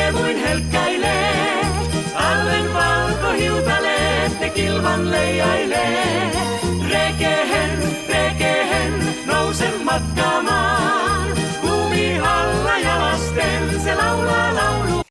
riemuin helkkäilee. Talven valkohiutaleet ne kilvan leijailee. Rekehen, rekehen, nouse matkaamaan.